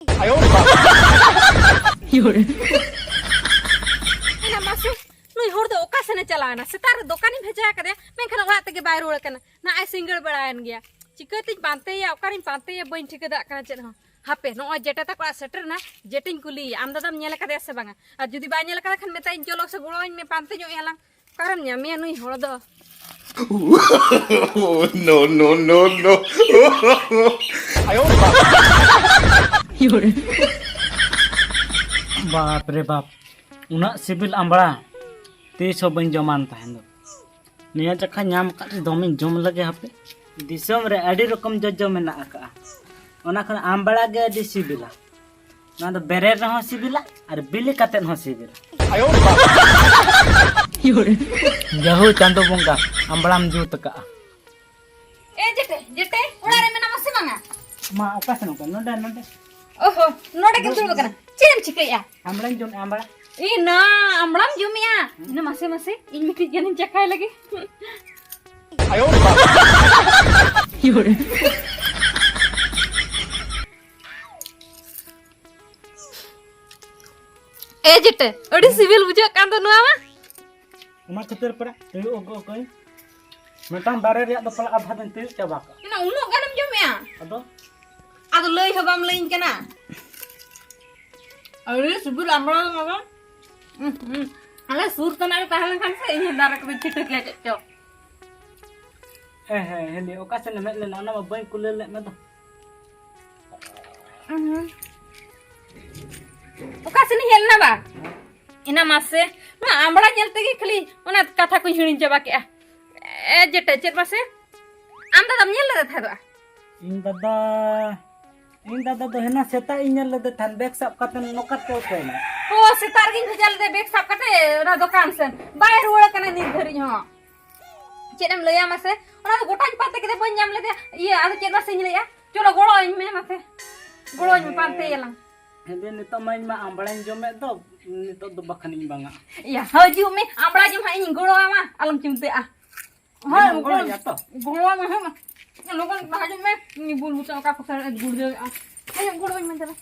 नुई होड़ दो ओका सेने चलाना सेतार दुकानी भेजा करे मैं खना ओड़ा तके बाय रोड़ कना ना आई सिंगल बड़ायन गया चिकते पांते या ओकारिन पांते या बइन ठिक दा कना चेन हापे नो जेटा तक सेटर ना जेटिन कुली आम दादाम नेल कदे से बांगा आ जुदी बाय नेल कदा खन मेताइन चलो से गुड़ोइन में पांते जो हलांग करम न्यामे नुई होड़ दो No, no, no, no. बाप रे बाप उना सिबिल आंबड़ा तीस हो बन जमान तहन दो निया जखा नाम का दोमिन जम लगे हापे दिसम रे अडी रकम जजो मेना आका ओना खन आंबड़ा गे अडी सिबिला ना दो बेरे रहो सिबिला और बिली काते हो सिबिला जहु चांदो बंगा आंबड़ाम जूत का ए जेटे जेटे ओड़ा रे मेना मसे बांगा मा ओका सनो का नोडा नोडा ओहो नोडे के दुल बकना चेम छिकया आंबड़ाम जम आंबड़ा ई ना आमड़ाम जुमिया ना मसे मसे इन मिठी जनिन चखाय लगे ए जेटे ओडी सिविल बुझा कान तो नुआ मा उमा खतर परा तेउ ओगो कोई मेटाम बारे रे दो पला आधा दिन तेउ चाबा का ना उनो गानम जुमिया अदो आदो लई हबाम लईन केना अरे सिविल आमड़ा मामा अले सूर तना ताहलन खान से इन दारा के चिट के चो हे हेली ओका से में ले ना बई कुले ले में दो ओका से नहीं हेलना बा इना मासे ना आमड़ा जलते के खाली ओना कथा को हिणी जबा के ए जेटे चेत मासे आम दादा नेल ले था इन दादा दो हेना सेता इन ले दे थान बैग सब कतन नोकत के उठेना ओ सितार गिन भेजल दे बेग साफ कटे ना दुकान से बाहर रोड़ कने नी धरी हो चेदम लया मासे ओना तो गोटा पाते के बन जाम ले दे ये आदो चेद मासे लया चलो गोड़ो इन में मासे गोड़ो इन पाते यला हेदे नितो माइन मा आंबड़ान जमे दो नितो दो बखनी बांगा या हजू में आंबड़ा जम हाई गोड़ो मा आलम चिमते आ हां गोड़ो या तो गोड़ो में हम लोगन बाजू में नी बुल बुचा का पकड़ गुड़ दे आ गोड़ो इन में चला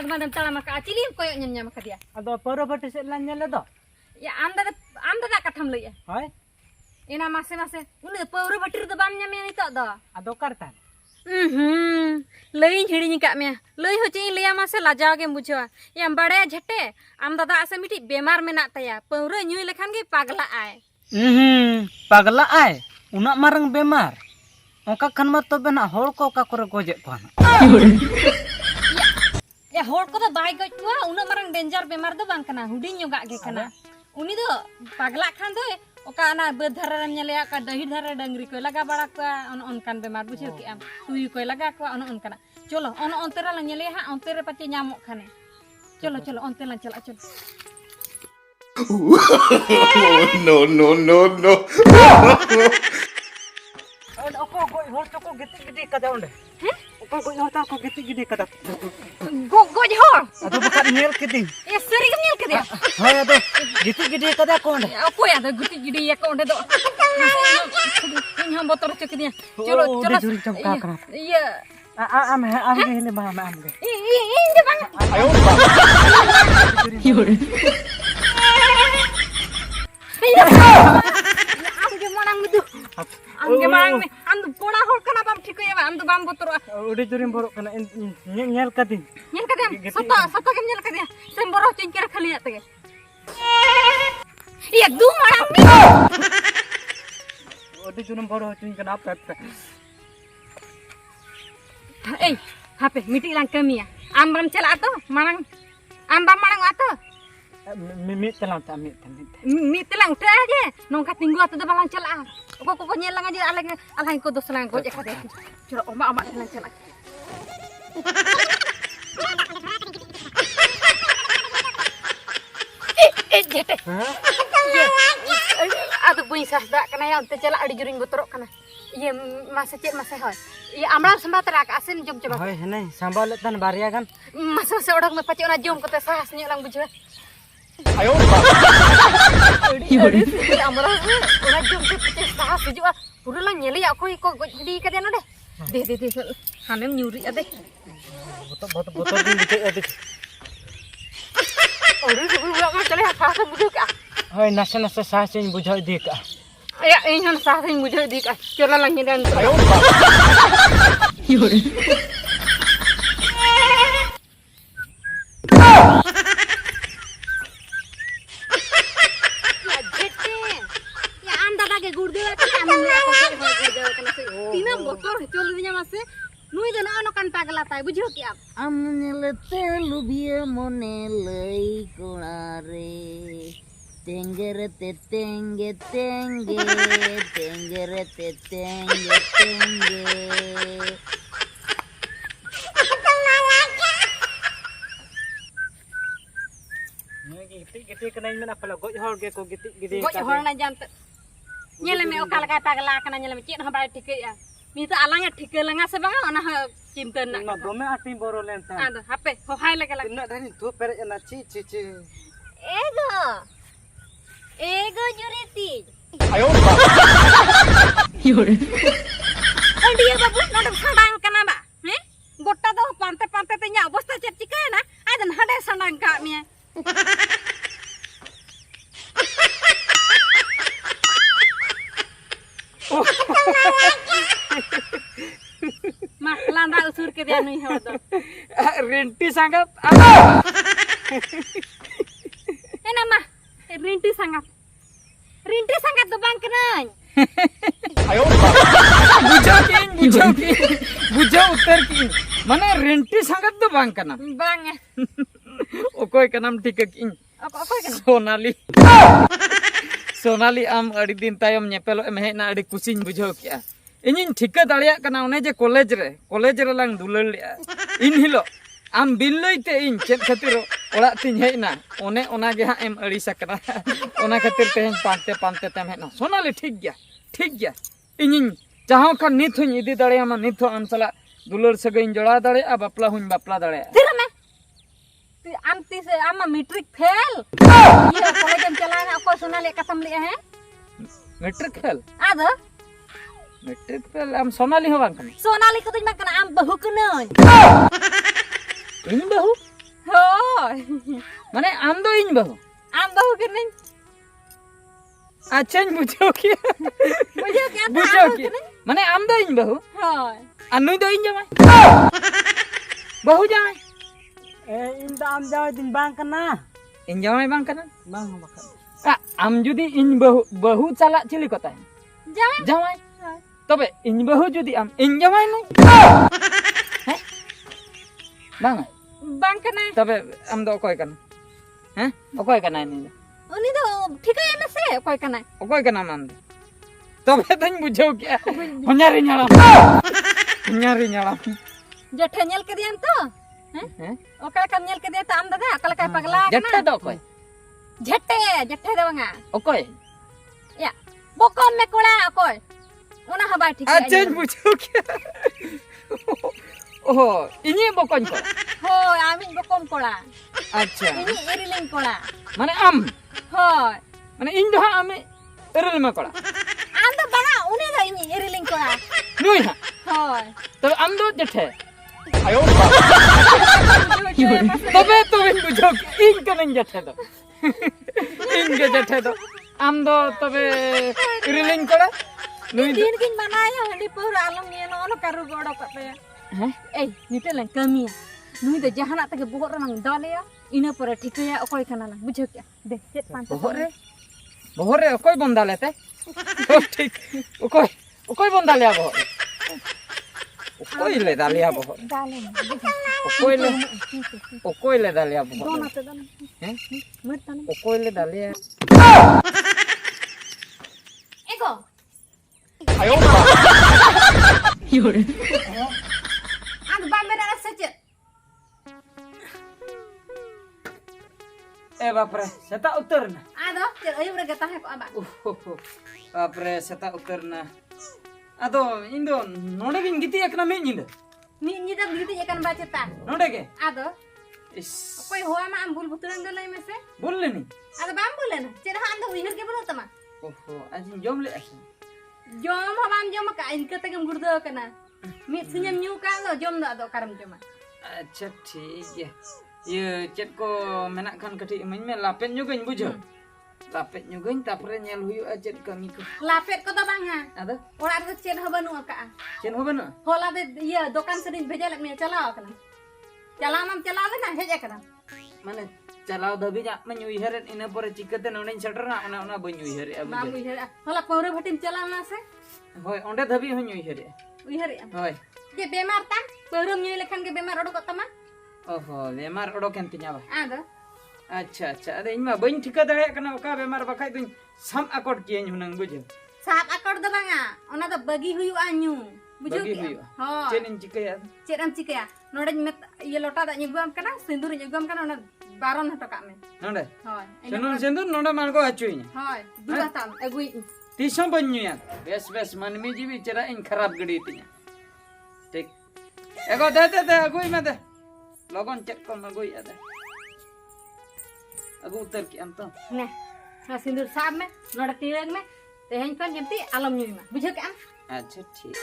madam tala maka acili koyo nyam maka dia ado poro bate se lan nyele do ya anda katham lei hoy ina mase uni poro batir do bam nyam ni to do ado karta lei hidi ni ka me lei ho chi leya mase lajaw ge buchwa ya bade झटे am dada ase miti bemar mena taya poro nyui lekhan ge pagla ay pagla ay una marang bemar oka kan ma to bena hol ko ka kore goje ko ya hor ko da bai goj tuwa una marang danger bemar do bang kana hudi nyoga ge kana uni do pagla khan do oka ana bed dhararam nyale ka dahi dhara dangri ko laga bara ko on kan bemar bucheu ki am tuyi ko laga ko on kana cholo on ontera la nyale ha ontere pace nyamok khane cholo onte la chala cholo No, no, no, no. oko goi hor choko giti kada onde oko goi hor ta ko giti kada goj hor ado bakat nyel kidi e seri gam nyel kidi hoy ado giti kada ko onde apa ya ado giti ya ko onde do in ham botor chokdiya cholo juri chomka kana iya am hele ma am ge ini bang ayo yore am ge manang itu am ge manang me am pona hor kana bam thik ya am do bam botor ode jurim borok kana nyel kadin soto gem nyel kadiya sem borok chin kera khali ya tege iya du manang me ode jurim borok chin kana apa eh hape miti lang kami ya ambam cela ato manang ambam manang ato mi telang udah aja nongkat tinggu atau balang cela kok nyelang aja alay ko dos lang ko kade cura oma telang cela jete aduh buin sahda kana ya onte cela adi juring botorok kana iya masa cek masa hoy ये आमड़ा संबात rock आसिन जम चबा होय हने सांबाल तन बारिया गान मसा से ओडक में पचे ओना जम कते साहस ने लंग बुझे आयो आमड़ा ओना जम के पचे साहस हिजुआ पुरा लंग नेलिया कोई को गडी कदे नडे दे हानेम न्यूरी अदे बोतो दिन दिखे अदे ओरे बुआ में चले साहस बुझे का होय नसे नसे साहस इन बुझाई दे का या इन हन साहस इन बुझे दी का चला लंग ने आयो तीना बोतल चल दिया मासे नुई दे ना कान पागला ताई बुझो कि आप আমনেলতে লুবিয়ে মনে লই কোড়ারে তেঙ্গেরতে তেঙ্গে তেঙ্গে তেঙ্গেরতে তেঙ্গে তেঙ্গে गिटी गिटी कनाई में अपला गोज हर गे को गिटी गिटी गोज हर ना जानत नेले में ओका लगा पागला कना नेले में चेन ह बाय ठिकया मी तो आलांग ठिके लंगा से बा ओना चिंतन ना ना दोमे आती बोरो लेन ता आदो हापे हो हाय लगे लगे ना धनी धूप पेरे ना ची ची ची एगो जुरेती आयो अंडिया बाबू नोड सडांग कना बा हैं गोटा दो पांते पांते ते nya अवस्था चेक चिका ना आदन हडे सडांग का मिया लांदा उसुर के दिया नहीं है तो रेंटी सांगत ए ना मा रिंटी सांगत तो बांक नहीं आयो बुझो उत्तर की माने रेंटी सांगत तो बांग कना बांग ओकोय कनाम ठीक की अकोय कना सोनाली आम अड़ी दिन तायम नेपेलो एम हेना अड़ी कुसिन बुझो किया इन ठिका दाड़िया कना ओने जे कॉलेज रे लांग दुलर लिया इन हिलो आम बिन लइते इन चेत खातिर ओड़ा तिन हेना ओने ओना गे हा एम अड़ी सकना ओना खातिर तेहन पांते तेम हेना सोनाली ठीक गया इन चाहो खन नित हुन इदी दाड़िया मा नित आम सला दुलर सगइन जोड़ा दाड़िया बापला हुन बापला दाड़िया फिर मैं आम तीस आम मैट्रिक फेल ये कॉलेज में चला ना को सोनाली कसम लिया है मैट्रिक फेल आदो मैट्रिक फेल आम सोनाली हो बांग कना सोनाली को तुम कना आम बहु कना इन बहु हो माने आम दो इन बहु आम बहु कना अच्छा बुझो कि माने आम दो इन बहु हो अनुई दो इन जमाई बहु जाए इन दा आम जाए दिन बांग कना इन जमाई बांग कना बांग बखा आम जुदी इन बहु चला चिली कोता है जमाई तबे इन बहु जुदी आम इन जमाई नु हैं बांग कना तबे आम दो कोय कना हैं ओकोय कना इन उनी तो ठीक है ना से कोई कना ओकोय कना मान तबे तन बुझो क्या हन्यारी न्याला जठे नेल के दियन तो हैं ओका का नेल के दे त आम दादा अकल का पगला जट्टे दो कोय जट्टे दवंगा ओकोय या बोकम में कोड़ा ओकोय ओना हबा ठीक है अच्छा बुझो क्या ओहो इनी बोकन को हो आमिन बोकम कोड़ा अच्छा इनी एरिलिंग कोड़ा माने आम हो माने इन दो आमे एरल में कोड़ा आम तो बना उनी दा इनी एरिलिंग कोड़ा नुई हा हो तो आम दो जट्टे आयो तबे तो इन बुझो इन कनन जट्टे दो इन के जट्टे दो आम दो तबे एरलिंग कोड़ा नुई दिन किन बनाया हंडी पर आलम ने नो करू गोड़ो कते हैं ए नितेलन कमिया नुई दे जहाना तके बोहर रंग दालेया इना पर ठिकया ओकोय कना ना बुझो क्या दे चेत पांते बोहरे ओकोय बंदा लेते ठीक ओकोय बंदा लिया बोहर ओकोय ले दालिया बोहर दाले ओकोय ले दालिया बोहर दोना ते दोना हैं मरता ना ओकोय ले दालिया एगो आयो आंद बामे ना सच ए बाप रे सेता उतरना आदो ते अयुब रे गता है को आबा बाप रे सेता उतरना Ado indo node gin giti akna me nyinda. Ni nyida gitu ya kan bacetan. Node ge. Ado Is. koy hoa ma ambul buturan do lay mese. Bolle ni. Ado bam bulen. Cera anda wihir ke bulu tama. Oho, ajin jom le asin. Jom ha bam jom ka in kata gam gurdo kana. Mit senyum nyu ka lo jom do ado karam joma. Acha ठीक है. Ye chat ko menak kan kati main me lapet nyugain bujo. Lapet nyugain tapre nyel huyu ajet kami ko. Lapet ko to bang ha. Ada? Ora ada cen ha banu ka. Chen ho bana? Hola de iya dokan sedin bejal me chalao kana. Chalao nam chalao na heja kana. Mane chalao dabi ja menyui heret ina pore chikate none setter na ona banyui here Bam abu. wihir. Hola paure bhatim chalao na se. Hoy onde dabi honyui here. Wihir. Hoy. Ke bemar ta? Paure nyu lekhan ke bemar odok tama. Oho, bemar odok entinya ba. Ado. अच्छा अच्छा अरे इनमा बइन ठिका दड़े कना ओका बेमार बखाय दुन सम accord किए हुनंग बुझो Sab akor do banga. Ona do bagi huyu anyu. Bujuk बगी ya. हुई Ho. चेन चिकया Cek am cika ya. Node met ye lota da nyugam kana sindur nyugam kana ona baron hato kak me. नोंडे Hoy. सेनुर सेंदुर नोंडे मान को अचुई Hoy. Dua tam agui. तीसों बन्युया बेस बेस मन में जीवी चरा इन खराब गड़ी तिया ठीक एगो दे अगुई में दे लगन चेक को मगुई आदे अगु उतर की हम तो Nah. Nah sindur sab me. Node tireng me. Teheng kan jemti alam nyui ma. Bujuk am. अच्छा ठीक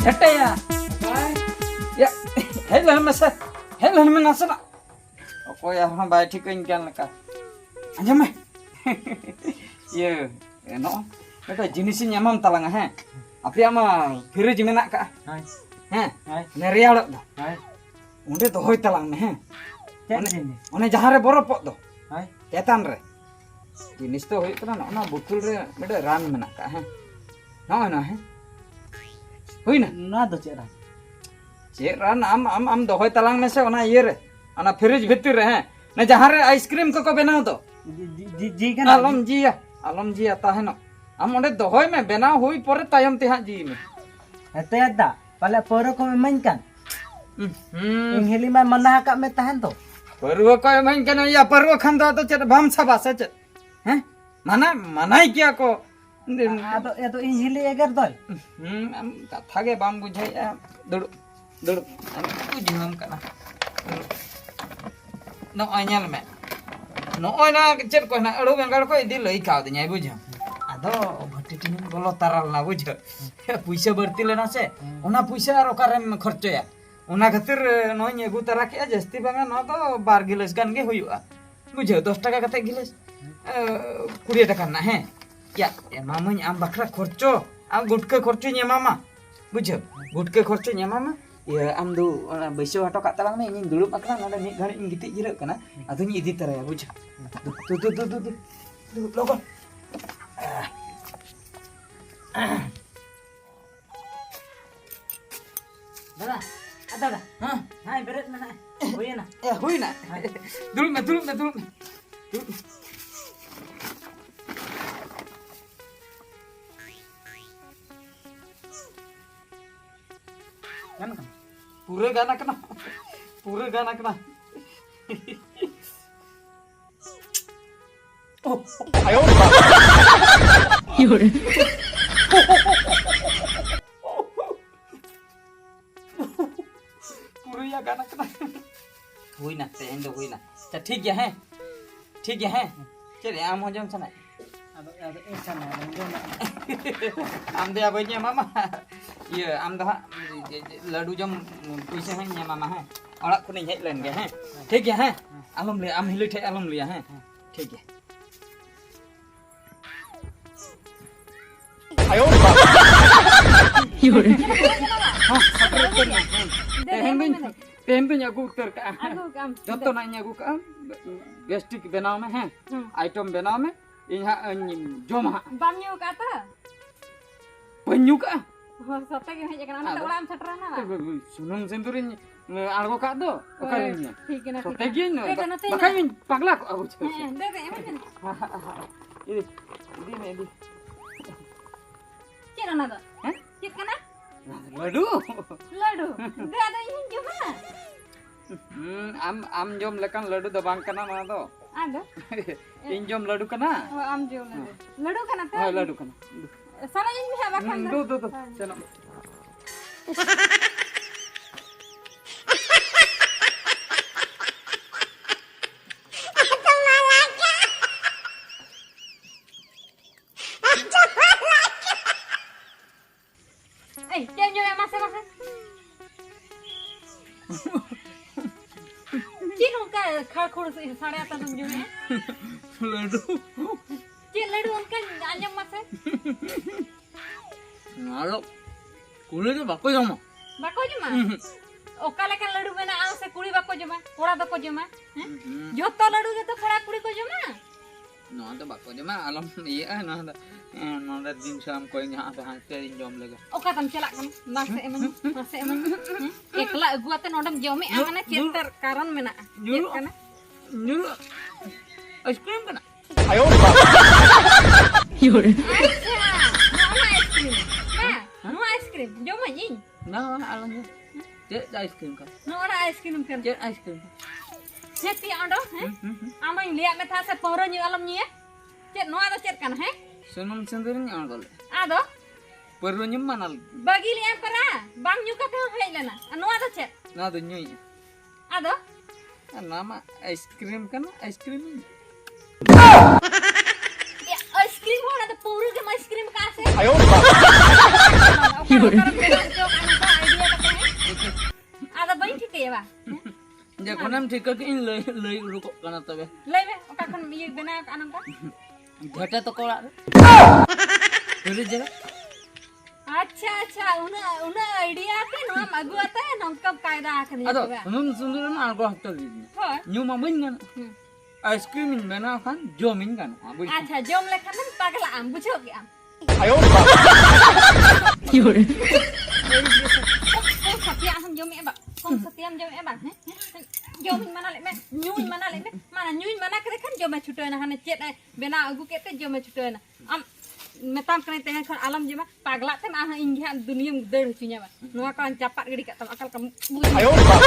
झट्टे या हेलन में से हेलन में नसना कोई यार हम बैठी कहीं क्या लगा अजय मैं ये नो बेटा जिनिस nyamam talang है अभी हम फिर जिमेना का हैं नेरिया लो उन्हें तो होई talang में हैं उन्हें जहाँ रे बरो पो दो केतान रे जिनिस तो होई कना ना बुतुल रे बेटा रान मेना का हैं ना है हुई ना दो चेरा आम दोहय तलांग में से ओना ये रे ओना फ्रिज भीतर रे हैं न जहां रे आइसक्रीम को बनाओ तो जी का आलम जी आता है ना आम ओंडे दोहय में बनाओ हुई परे तायम ते हां जी में Ete ada, pala poro ko mainkan. Inghili man manah ka me tahan to. परवा को मन के या परवा खन तो चेत भाम छबा से चेत हैं मनाई क्या को Ado eto inghili egar doy. am कथा के बाम बुझाई दुड़ दुड़ am बुझम कना नो अnyal में नो ना चेत को ना अड़ो बेंगाड़ को इदी लई खाव दे बुझम आदो भट्टी बोलो ताराल ना बुझ पैसा बढ़ती लेना से ओना पैसा और ओकारे खर्चया ओना खातिर नोय एगु तारा के जस्ती बांगा न तो 12 गिलास गान गे हुआ बुझो 10 टाका कते गिलास 20 टाका ना है या मामा आम बखरा खर्चो आम गुटके खर्चो nye मामा बुझो गुटके खर्चो nye mama ya am du बैसो हटो का तालांग में इन दुड़ुब अकना नडे मिट घड़ी इन गिति जिरक कना अदुनी इदी तरया बुझो तू लोगन Dada, ada. हां Hai beret mana? Hoye na. हुई ना दुड़ुब में Kan kan. पूरे गाना कना आयो बाबा पूरे या गाना कना हुई ना तेन दो हुई ना अच्छा ठीक है चले आम हो जम सना Ado esa na lenggo na. आम दे आबे मामा ये आम दो लड्डू जम पैसे हैं मामा है अड़क को नहीं हेज लेन गे हैं ठीक है आलम ले आम हिली ठे आलम लिया है ठीक है आयो बाबा तेन तो न्यागु उतर का Aku kam. जतो ना न्यागु का गेस्टिक बनाव में है आइटम बनाव में यहाँ जोम हाँ Bam nyu kata. banyu ka. Hor sote ge hej kana ana olam seterana ba. Sunung senturin argo ka do. Okarinya. Thik na. Sote gin. Dede na te. Bakal min pagla ko aku. Dede emen. Ini. Cik ana do. Cik kana? Ladu. Ladu. De ada yin joma. Am jom lekan ladu do bang kana na do. Ada. In jom ladu kana. Oh am jom ladu. Ladu kana te. Ha ladu kana. Sana yin biha bakan. Do. Sana. Eh, jom jom masa. Cik uka khar se sare ata dum jom. Ladu. Cik ladu unka anjam masa. Nalo. Kule do bako joma. Bako joma. Oka lekan ladu mena ang se kuri bako joma. Kora do ko joma. Joto ladu ge to kora kuri ko joma. No do bako joma alam iya no da din sam ko nya ata han te jom lega. Oka tam celak kan. Masa eman. Ekla agu ate nodam jome amana ceter karan mena. Julu. Kana. Nyulu. Ice cream kana. Ayo, Pak. No ice cream. Joma yin. Na alam ya. Cek ice cream kan. No ada ice cream kan. Cek ice cream. Ceti ando, amang lihat meta se poro nyu alam nyu ya. Cet no ada cet kan he? Sunum sendurin yang dole. Ado, Perlu nyeman al. bagi lihat pera, bang nyu kata hei lena. No ada cet. Na do nyoi. Ado, Nama ice cream kan ice cream. ya ice cream mana ada poro ke ice cream kase. Ayo, Pak. Ada banyak kita ya, Pak. Ja konam thika ke in lei ruko kana tabe. Lebe, oka kan iya benar ke anang ka? Ghata to kola. Puri jara. अच्छा, una idea ke no magu ata है नौकब कायदा आखने Ado sunum sundurin argo hakto di. हो Nyu mamin kan. Ice cream in bena kan jomin kan. अच्छा जोम लेखन न पगला आम बुझो के आम Ayo, Pak. सतिया हम जोम ए बा हम सतिया हम जोम ए बा हैं जोम मना ले में न्यून मना ले में माना न्यून मना के देखन जोम छुटो ना हने चेत बेना अगु केते जोम छुटो ना am metam kene teh kon alam jema pagla tem ah ingha dunia der hucunya ba nuwa kan capat gedi ka tam akal kamu Ayo, Pak.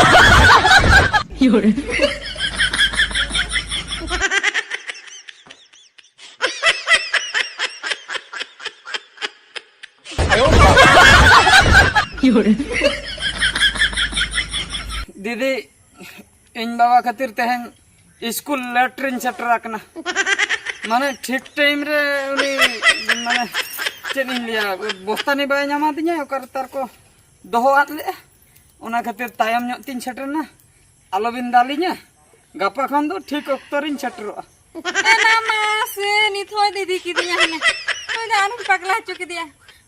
Ayo, Pak. Didi इन बाबा खातिर तेहन स्कूल लेटरिन सेटर आकना माने ठीक time रे उनी माने chain लिया बस्ता नि बाय ᱧᱟᱢᱟ दिnya ओकर तार को दोहो आत ले ओना खातिर तायम ᱧᱚᱜ तिन सेटर ना आलोबिन दालिnya गापा खन दो ठीक अक्तरिन सेटरोa एना मासे नि थोय दीदी की दिया हने तो जान पगला चुकी दिया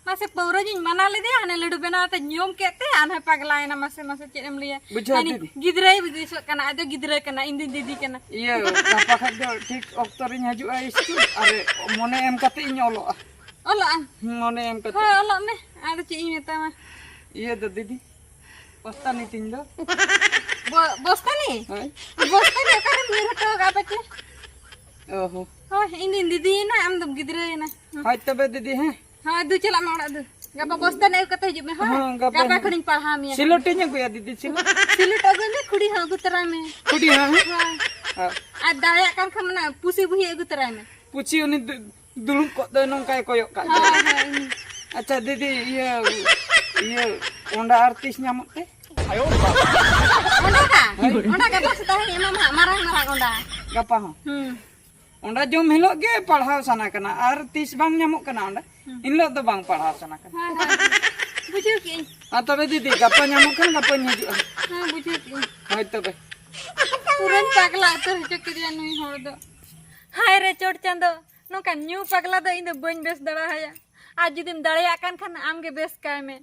मासे पौरो जिन मना ले दिया हने लडू बना ते नियम केते आने पगला एना मासे चेम लिया बुझा दीदी गिदराई बुदिस कना आदो गिदरा कना इंदी दीदी कना iya गापा खन दो ठीक अक्तरिन हजुआ स्कूल अरे मोने एम कते इन ओलोa ओला मोने एम कते हो ओला ने आदो ची मेता मा iya do didi बस्ता नि तिन दो बोस्तानी हाय ओकारे बिर हटो गापचे ओहो हो इंदी दीदी ना आम दम गिदरा ना हाय तबे दीदी हैं हाँ दू चला मैं ओड़ा दू गपा बोस्ता ने कते हिजुब में हाँ, हां गपा- गपा खडिन पढ़ा मिया सिलोटिnya को या दीदी सिलो सिलट अगु में खुड़ी हो गुतरा में कुड़ी हां हां हां आ दाया kan खमना पुसी बुही अगु तरा में puci uni dulu kok do nongkai koyok kak हां हां acha didi iya onda artis nyamuk teh Ayo, Pak. ओंडा का बस ता है मामा मारा ओंडा gapa ho onda jom hilok ge padhaw sana kana ar tis bang nyamuk kana onda inlo do bang padhaw sana kana हां हां बुझो की tabe didi gapa nyamuk kan gapa nyaju हां बुझो की hoy tabe पूरन पगला तो चुकी दिया नुई होड़ दो हाय रे चोट चंदो नो का न्यू पगला दो इन दो बन बेस दड़ा है आज जुदिम दड़या कान खान आम के बेस काय में